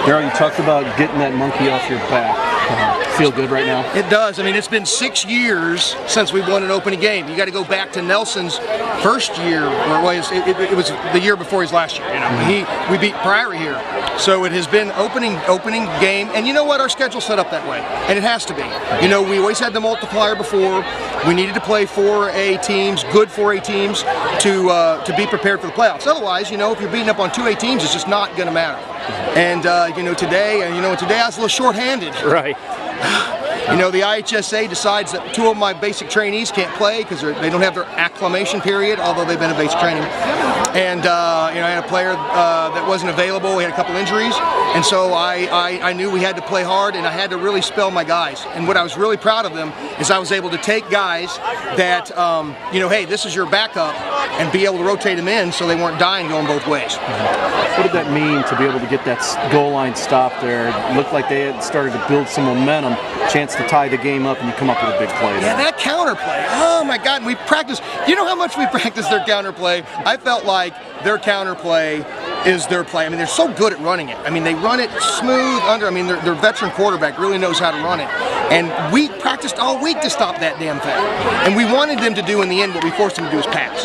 Darrell, you talked about getting that monkey off your back. Feel good right now? It does. I mean, it's been 6 years since we won an opening game. You got to go back to Nelson's first year, or it was the year before his last year. You know, we beat Priory here, so it has been opening game. And you know what? Our schedule's set up that way, and it has to be. You know, we always had the multiplier before. We needed to play 4A teams, good 4A teams, to be prepared for the playoffs. Otherwise, you know, if you're beating up on 2A teams, it's just not going to matter. And you know, today I was a little shorthanded. Right. You know, the IHSA decides that 2 of my basic trainees can't play because they don't have their acclimation period, although they've been in basic training. And you know, I had a player that wasn't available. We had a couple injuries, and so I knew we had to play hard, and I had to really spell my guys. And what I was really proud of them is I was able to take guys that you know, hey, this is your backup, and be able to rotate them in so they weren't dying going both ways. What did that mean to be able to get that goal line stop there? It looked like they had started to build some momentum, chance to tie the game up, and you come up with a big play there. Yeah, that counter play. Oh my God, we practiced. You know how much we practiced their counter play? I felt like their counter play is their play. I mean, they're so good at running it. I mean, they run it smooth under. I mean, their veteran quarterback really knows how to run it. And we practiced all week to stop that damn thing. And we wanted them to do in the end what we forced them to do is pass.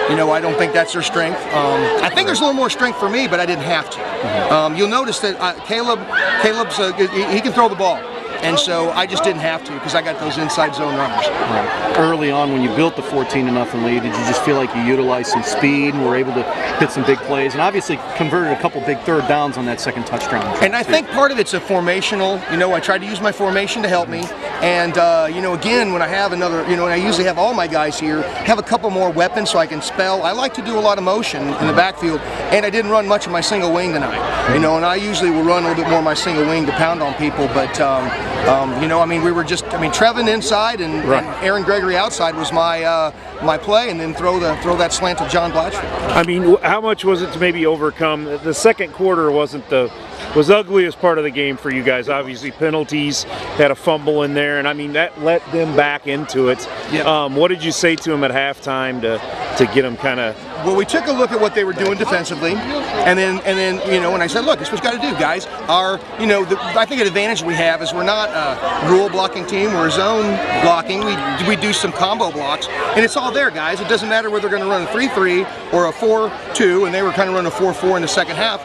You know, I don't think that's their strength. I think there's a little more strength for me, but I didn't have to. You'll notice that Caleb's he can throw the ball. And so I just didn't have to because I got those inside zone runners. Right. Early on, when you built the 14-0 lead, did you just feel like you utilized some speed and were able to hit some big plays, and obviously converted a couple big third downs on that second touchdown? And I think part of it's a formational. You know, I tried to use my formation to help me. And you know, again, when I have another, you know, and I usually have all my guys here, have a couple more weapons so I can spell. I like to do a lot of motion in the backfield, and I didn't run much of my single wing tonight. You know, and I usually will run a little bit more of my single wing to pound on people, but. You know, I mean, we were just, I mean, Trevin inside and Aaron Gregory outside was my my play, and then throw that slant to John Blatchford. I mean, how much was it to maybe overcome? The second quarter was the ugliest part of the game for you guys. Obviously, penalties, had a fumble in there, and I mean, that let them back into it. Yeah. What did you say to them at halftime to get them kind of? Well, we took a look at what they were doing defensively, and then you know, and I said, look, this is what you got to do, guys. You know, I think an advantage we have is we're not a rule blocking team, we're a zone blocking. We do some combo blocks, and it's all there, guys. It doesn't matter whether they're going to run a 3-3 or a 4-2, and they were kind of running a 4-4 in the second half.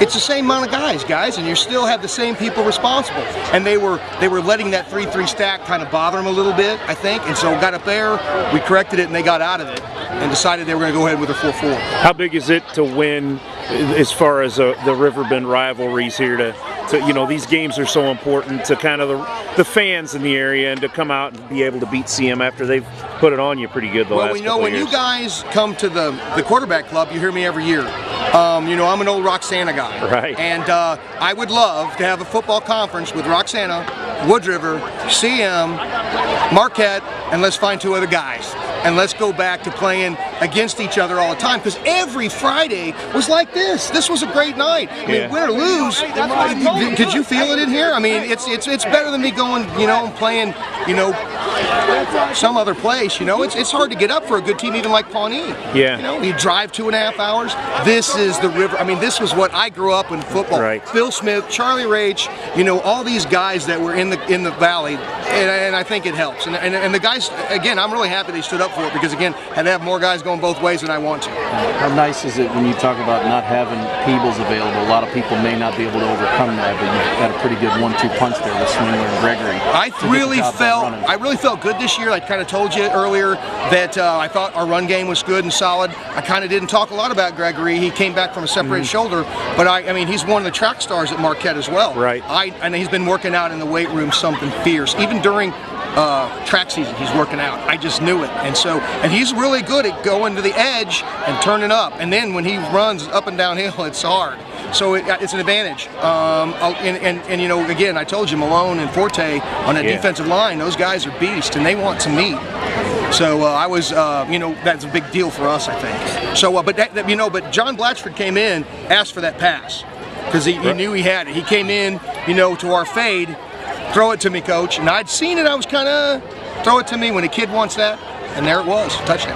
It's the same amount of guys, and you still have the same people responsible. And they were letting that 3-3 stack kind of bother them a little bit, I think. And so got up there, we corrected it, and they got out of it and decided they were going to go ahead with a 4-4. How big is it to win as far as the Riverbend rivalries here? To you know, these games are so important to kind of the fans in the area, and to come out and be able to beat CM after they've put it on you pretty good the last couple of years. Well, we know when you guys come to the quarterback club, you hear me every year. You know, I'm an old Roxana guy. Right. And I would love to have a football conference with Roxana, Wood River, CM, Marquette, and let's find 2 other guys. And let's go back to playing against each other all the time, because every Friday was like this. This was a great night. I mean, win or lose, could you feel it in here? I mean, it's better than me going, you know, and playing, you know, some other place. You know, it's hard to get up for a good team, even like Pawnee. Yeah. You know, you drive 2.5 hours. This is the river. I mean, this was what I grew up in football. Right. Phil Smith, Charlie Rach, you know, all these guys that were in the valley, and I think it helps. And the guys, again, I'm really happy they stood up for it, because again, I'd have more guys going both ways than I want to. How nice is it when you talk about not having Peebles available? A lot of people may not be able to overcome that, but you've got a pretty good 1-2 punch there with Swingler and Gregory. I really felt good this year. I kind of told you earlier that I thought our run game was good and solid. I kind of didn't talk a lot about Gregory. He came back from a separated shoulder, but I mean, he's one of the track stars at Marquette as well. Right. And he's been working out in the weight room something fierce. Even during track season, he's working out. I just knew it. And he's really good at going to the edge and turning up. And then when he runs up and downhill, it's hard. So it's an advantage. And you know, again, I told you, Malone and Forte on that defensive line, those guys are beasts, and they want to meet. So I was, you know, that's a big deal for us, I think. So, but you know, but John Blatchford came in, asked for that pass, because he knew he had it. He came in, you know, to our fade, throw it to me, coach, and I'd seen it. I was kind of, throw it to me when a kid wants that, and there it was, touchdown.